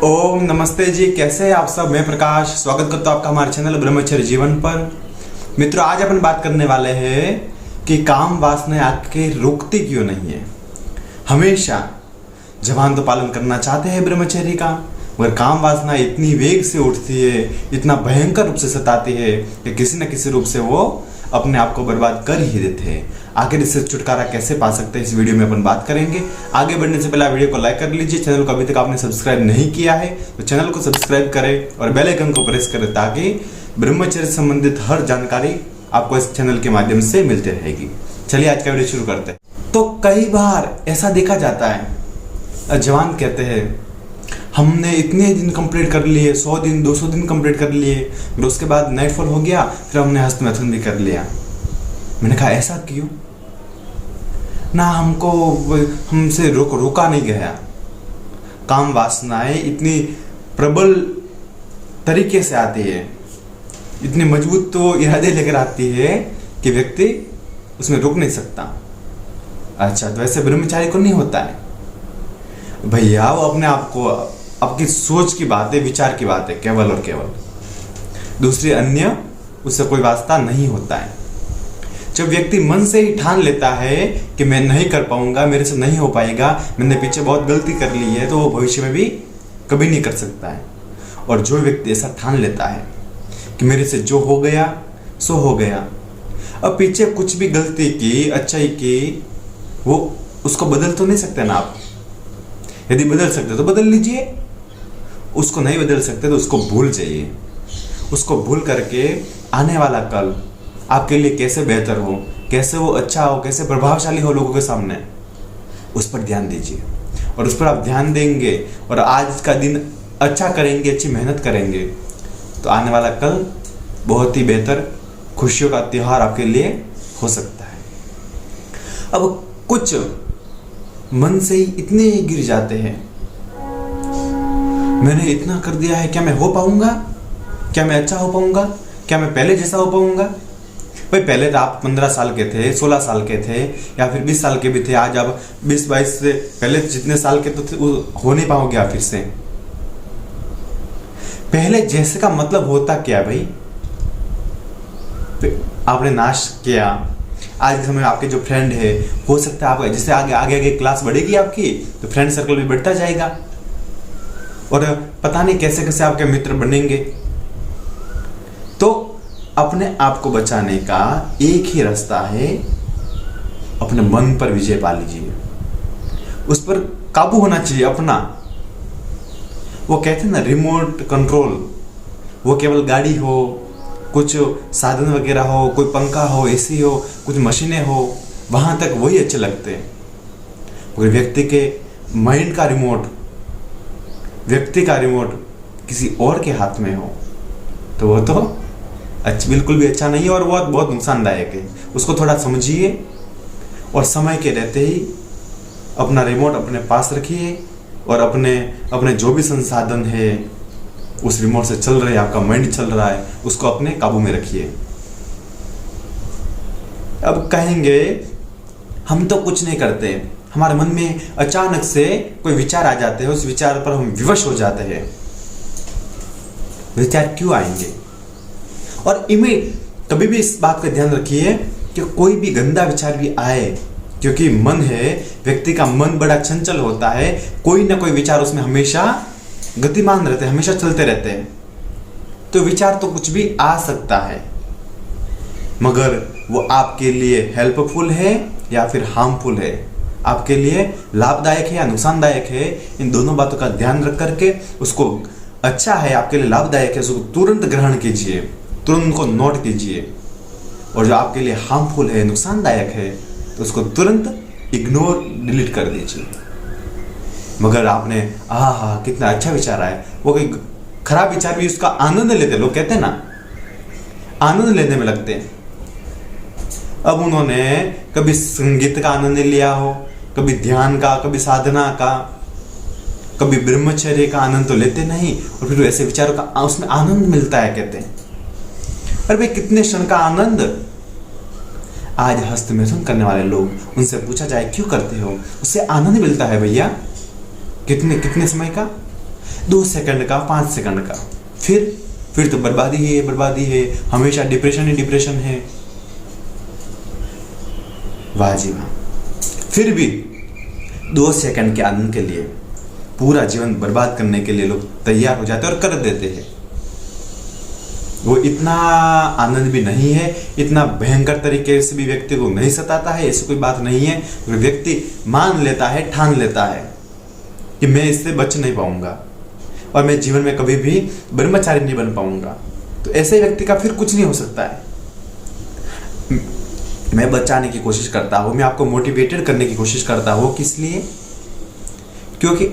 ओम नमस्ते जी, कैसे हैं आप सब। मैं प्रकाश स्वागत करता हूं आपका हमारे चैनल ब्रह्मचर्य जीवन पर। मित्रों, आज अपन बात करने वाले हैं कि काम वासना आपके रोकती क्यों नहीं है। हमेशा जवान तो पालन करना चाहते हैं ब्रह्मचर्य का, मगर काम वासना इतनी वेग से उठती है, इतना भयंकर रूप से सताती है कि किसी न किसी रूप से वो अपने आप को बर्बाद कर ही देते हैं। आखिर इससे छुटकारा कैसे पा सकते हैं, इस वीडियो में अपन बात करेंगे। आगे बढ़ने से पहले वीडियो को लाइक कर लीजिए। चैनल को अभी तक आपने सब्सक्राइब नहीं किया है तो चैनल को सब्सक्राइब करें और बेल आइकन को प्रेस करें ताकि ब्रह्मचर्य से संबंधित हर जानकारी आपको इस चैनल के माध्यम से मिलती रहेगी। चलिए आज का वीडियो शुरू करते हैं। तो कई बार ऐसा देखा जाता है, जवान कहते हैं हमने इतने दिन कंप्लीट कर लिए, 100 दिन 200 दिन कंप्लीट कर लिए, फिर उसके बाद नाइटफॉल हो गया, फिर हमने हस्त मैथुन भी कर लिया। मैंने कहा ऐसा क्यों ना, हमसे रोका नहीं गया। काम वासनाएं इतनी प्रबल तरीके से आती है, इतनी मजबूत तो इरादे लेकर आती है कि व्यक्ति उसमें रुक नहीं सकता। अच्छा, तो ऐसे ब्रह्मचारी को नहीं होता है भैया। वो अपने आप को, आपकी सोच की बात है, विचार की बात है केवल और केवल, दूसरी अन्य उससे कोई वास्ता नहीं होता है। जब व्यक्ति मन से ही ठान लेता है कि मैं नहीं कर पाऊंगा, मेरे से नहीं हो पाएगा, मैंने पीछे बहुत गलती कर ली है, तो वो भविष्य में भी कभी नहीं कर सकता है। और जो व्यक्ति ऐसा ठान लेता है कि मेरे से जो हो गया सो हो गया, अब पीछे कुछ भी गलती की, अच्छाई की, वो उसको बदल तो नहीं सकते ना आप। यदि बदल सकते तो बदल लीजिए, उसको नहीं बदल सकते तो उसको भूल जाइए। उसको भूल करके आने वाला कल आपके लिए कैसे बेहतर हो, कैसे वो अच्छा हो, कैसे प्रभावशाली हो लोगों के सामने, उस पर ध्यान दीजिए। और उस पर आप ध्यान देंगे और आज का दिन अच्छा करेंगे, अच्छी मेहनत करेंगे, तो आने वाला कल बहुत ही बेहतर खुशियों का त्योहार आपके लिए हो सकता है। अब कुछ मन से ही इतने गिर जाते हैं, मैंने इतना कर दिया है, क्या मैं हो पाऊंगा, क्या मैं अच्छा हो पाऊंगा, क्या मैं पहले जैसा हो पाऊंगा। भाई पहले तो आप 15 साल के थे, 16 साल के थे, या फिर 20 साल के भी थे, आज आप 20-22 से पहले जितने साल के तो थे, हो नहीं पाओगे आप फिर से। पहले जैसे का मतलब होता क्या भाई, आपने नाश किया। आज के समय में आपके जो फ्रेंड है, हो सकता है आप जैसे आगे क्लास बढ़ेगी आपकी, तो फ्रेंड सर्कल भी बढ़ता जाएगा और पता नहीं कैसे कैसे आपके मित्र बनेंगे। तो अपने आप को बचाने का एक ही रास्ता है, अपने मन पर विजय पा लीजिए, उस पर काबू होना चाहिए अपना। वो कहते हैं ना रिमोट कंट्रोल, वो केवल गाड़ी हो, कुछ साधन वगैरह हो, कोई पंखा हो, एसी हो, कुछ मशीनें हो, वहां तक वही अच्छे लगते हैं। कोई व्यक्ति के माइंड का रिमोट, व्यक्ति का रिमोट किसी और के हाथ में हो तो वो तो बिल्कुल भी अच्छा नहीं है और वो बहुत नुकसानदायक है। उसको थोड़ा समझिए और समय के रहते ही अपना रिमोट अपने पास रखिए और अपने जो भी संसाधन है उस रिमोट से चल रहे हैं, आपका माइंड चल रहा है, उसको अपने काबू में रखिए। अब कहेंगे हम तो कुछ नहीं करते, हमारे मन में अचानक से कोई विचार आ जाते हैं, उस विचार पर हम विवश हो जाते हैं। विचार क्यों आएंगे? और कभी भी इस बात का ध्यान रखिए कि कोई भी गंदा विचार भी आए, क्योंकि मन है, व्यक्ति का मन बड़ा चंचल होता है, कोई ना कोई विचार उसमें हमेशा गतिमान रहते हैं, हमेशा चलते रहते हैं। तो विचार तो कुछ भी आ सकता है, मगर वो आपके लिए हेल्पफुल है या फिर हार्मफुल है, आपके लिए लाभदायक है या नुकसानदायक है, इन दोनों बातों का ध्यान रख करके उसको अच्छा है, आपके लिए लाभदायक है, उसको तुरंत ग्रहण कीजिए, तुरंत उनको नोट कीजिए। और जो आपके लिए हार्मफुल है, नुकसानदायक है, तो उसको तुरंत इग्नोर, डिलीट कर दीजिए। मगर आपने कितना अच्छा विचार आया, वो कोई खराब विचार भी उसका आनंद लेते, लोग कहते हैं ना, आनंद लेने में लगते हैं। अब उन्होंने कभी संगीत का आनंद लिया हो, कभी ध्यान का, कभी साधना का, कभी ब्रह्मचर्य का आनंद तो लेते नहीं, और फिर ऐसे विचारों का उसमें आनंद मिलता है, कहते हैं। पर भाई कितने क्षण का आनंद। आज हस्त मैथुन करने वाले लोग, उनसे पूछा जाए क्यों करते हो, उससे आनंद मिलता है भैया। कितने समय का, 2 सेकंड का, 5 सेकंड का, फिर तो बर्बादी ही है, बर्बादी है, हमेशा डिप्रेशन ही डिप्रेशन है। वाह जी वाह। फिर भी 2 सेकंड के आनंद के लिए पूरा जीवन बर्बाद करने के लिए लोग तैयार हो जाते हैं और कर देते हैं। वो इतना आनंद भी नहीं है, इतना भयंकर तरीके से भी व्यक्ति को नहीं सताता है, ऐसी कोई बात नहीं है। व्यक्ति मान लेता है, ठान लेता है कि मैं इससे बच नहीं पाऊंगा और मैं जीवन में कभी भी ब्रह्मचारी नहीं बन पाऊंगा, तो ऐसे व्यक्ति का फिर कुछ नहीं हो सकता है। मैं बचाने की कोशिश करता हूँ, मैं आपको मोटिवेटेड करने की कोशिश करता हूँ। किस लिए? क्योंकि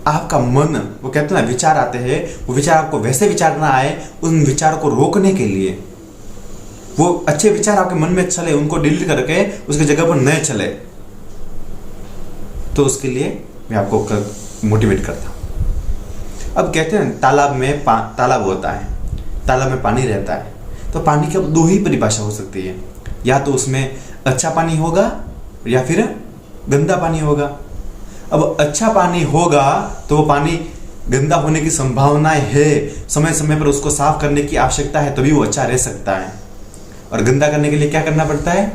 आपका मन, वो कहते हैं ना, विचार आते हैं, वो विचार आपको वैसे विचार ना आए, उन विचारों को रोकने के लिए, वो अच्छे विचार आपके मन में चले, उनको डिलीट करके उसकी जगह पर नए चले, तो उसके लिए मैं आपको मोटिवेट करता हूँ। अब कहते हैं तालाब में तालाब होता है, तालाब में पानी रहता है, तो पानी की अब 2 ही परिभाषा हो सकती है, या तो उसमें अच्छा पानी होगा या फिर गंदा पानी होगा। अब अच्छा पानी होगा तो वो पानी गंदा होने की संभावनाएं है, समय समय पर उसको साफ करने की आवश्यकता है, तभी वो अच्छा रह सकता है। और गंदा करने के लिए क्या करना पड़ता है?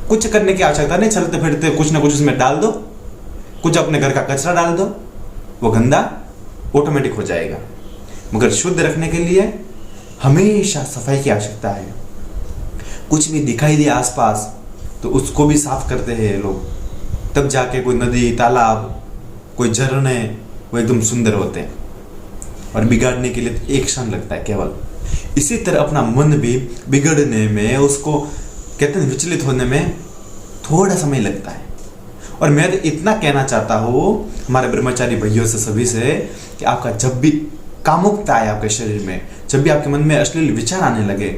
कुछ करने की आवश्यकता नहीं, चलते फिरते कुछ ना कुछ उसमें डाल दो, कुछ अपने घर का कचरा डाल दो, वो गंदा ऑटोमेटिक हो जाएगा। मगर शुद्ध रखने के लिए हमेशा सफाई की आवश्यकता है। कुछ भी दिखाई दे आसपास तो उसको भी साफ करते हैं लोग, तब जाके कोई नदी, तालाब, कोई झरने वो एकदम सुंदर होते हैं। और बिगाड़ने के लिए तो एक क्षण लगता है केवल। इसी तरह अपना मन भी बिगड़ने में, उसको कहते हैं विचलित होने में थोड़ा समय लगता है। और मैं तो इतना कहना चाहता हूँ हमारे ब्रह्मचारी भैयों से, सभी से, कि आपका जब भी कामुकता है आपके शरीर में, जब भी आपके मन में अश्लील विचार आने लगे,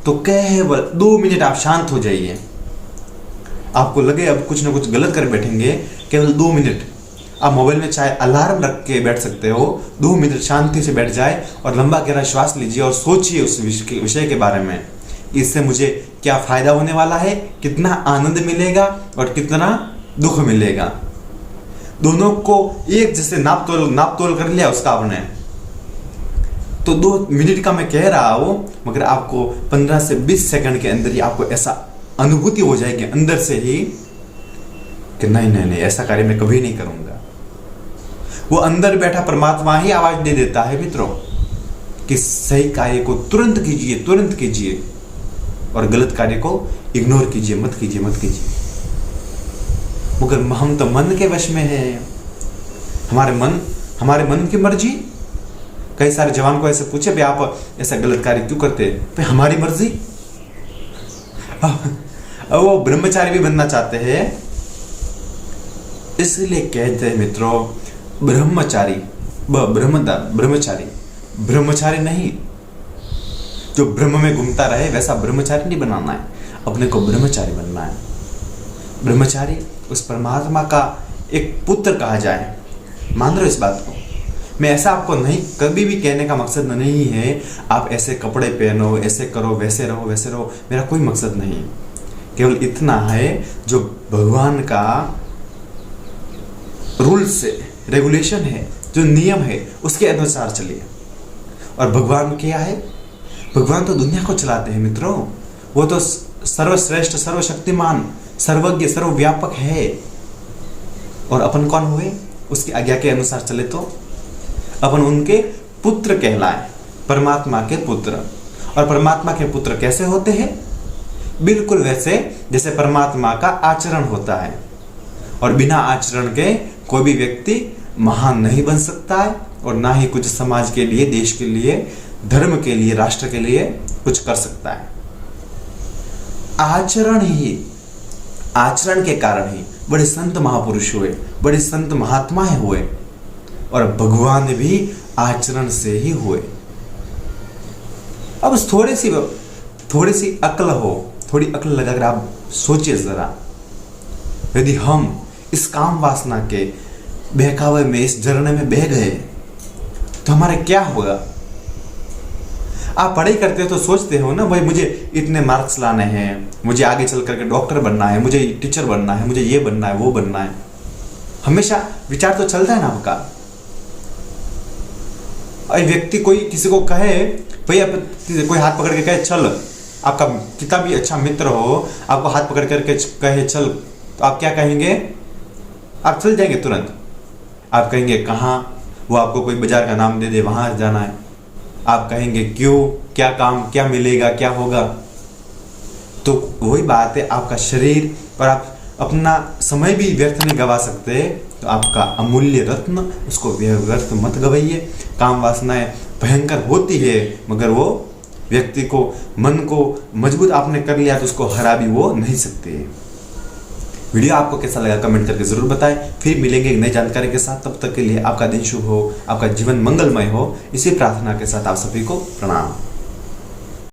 तो केवल 2 मिनट आप शांत हो जाइए। आपको लगे अब कुछ ना कुछ गलत कर बैठेंगे, केवल 2 मिनट आप मोबाइल में चाहे अलार्म रख के बैठ सकते हो, 2 मिनट शांति से बैठ जाए और लंबा गहरा श्वास लीजिए और सोचिए उस विषय के बारे में। इससे मुझे क्या फायदा होने वाला है, कितना आनंद मिलेगा और कितना दुख मिलेगा। दोनों को एक जैसे नाप तोल कर लिया उसका आपने, तो 2 मिनट का मैं कह रहा हूं, मगर आपको 15 से 20 सेकंड के अंदर ही आपको ऐसा अनुभूति हो जाएगी अंदर से ही कि नहीं ऐसा कार्य मैं कभी नहीं करूंगा। वो अंदर बैठा परमात्मा ही आवाज दे देता है मित्रों कि सही कार्य को तुरंत कीजिए और गलत कार्य को इग्नोर कीजिए, मत कीजिए। मगर हम तो मन के वश में हैं, हमारे मन की मर्जी। कई सारे जवान को ऐसे पूछे भाई आप ऐसा गलत कार्य क्यों करते? भाई हमारी मर्जी। अब वो ब्रह्मचारी भी बनना चाहते हैं, इसलिए कहते हैं मित्रों ब्रह्मचारी नहीं, जो ब्रह्म में घूमता रहे वैसा ब्रह्मचारी नहीं बनाना है, अपने को ब्रह्मचारी बनना है। ब्रह्मचारी उस परमात्मा का एक पुत्र कहा जाए। मान रहे हो इस बात को? मैं ऐसा आपको नहीं कभी भी कहने का मकसद नहीं है आप ऐसे कपड़े पहनो, ऐसे करो, वैसे रहो, मेरा कोई मकसद नहीं। केवल इतना है जो भगवान का रूल्स है, रेगुलेशन है, जो नियम है, उसके अनुसार चलिए। और भगवान क्या है? भगवान तो दुनिया को चलाते हैं मित्रों। वो तो सर्वश्रेष्ठ, सर्वशक्तिमान, सर्वज्ञ, सर्वव्यापक है। और अपन कौन हुए? उसकी आज्ञा के अनुसार चले तो अपन उनके पुत्र कहलाए, परमात्मा के पुत्र। और परमात्मा के पुत्र कैसे होते हैं? बिल्कुल वैसे जैसे परमात्मा का आचरण होता है। और बिना आचरण के कोई भी व्यक्ति महान नहीं बन सकता है, और ना ही कुछ समाज के लिए, देश के लिए, धर्म के लिए, राष्ट्र के लिए कुछ कर सकता है। आचरण के कारण ही बड़े संत महापुरुष हुए, बड़े संत महात्माएं हुए, और भगवान भी आचरण से ही हुए। अब थोड़ी सी अक्ल हो, थोड़ी अक्ल लगाकर आप सोचिए जरा, यदि हम इस काम वासना के बहकावे में, इस झरने में बह गए तो हमारा क्या होगा? आप पढ़ाई करते हो तो सोचते हो ना, भाई मुझे इतने मार्क्स लाने हैं, मुझे आगे चल करके डॉक्टर बनना है, मुझे टीचर बनना है, मुझे ये बनना है, वो बनना है। हमेशा विचार तो चलता है ना आपका। और व्यक्ति कोई किसी को कहे, भैया कोई हाथ पकड़ के कहे चल, आपका कितना भी अच्छा मित्र हो आपको हाथ पकड़ करके कहे चल, तो आप क्या कहेंगे? आप चल जाएंगे तुरंत। आप कहेंगे कहाँ? वो आपको कोई बाजार का नाम दे दे, वहां जाना है, आप कहेंगे क्यों, क्या काम, क्या मिलेगा, क्या होगा? तो वही बात है, आपका शरीर पर आप अपना समय भी व्यर्थ नहीं गवा सकते, तो आपका अमूल्य रत्न उसको व्यर्थ मत गवाइए। काम वासनाएं भयंकर होती है, मगर वो व्यक्ति को, मन को मजबूत आपने कर लिया तो उसको हरा भी वो नहीं सकते। वीडियो आपको कैसा लगा कमेंट करके जरूर बताएं। फिर मिलेंगे एक नई जानकारी के साथ, तब तक के लिए आपका दिन शुभ हो, आपका जीवन मंगलमय हो, इसी प्रार्थना के साथ आप सभी को प्रणाम।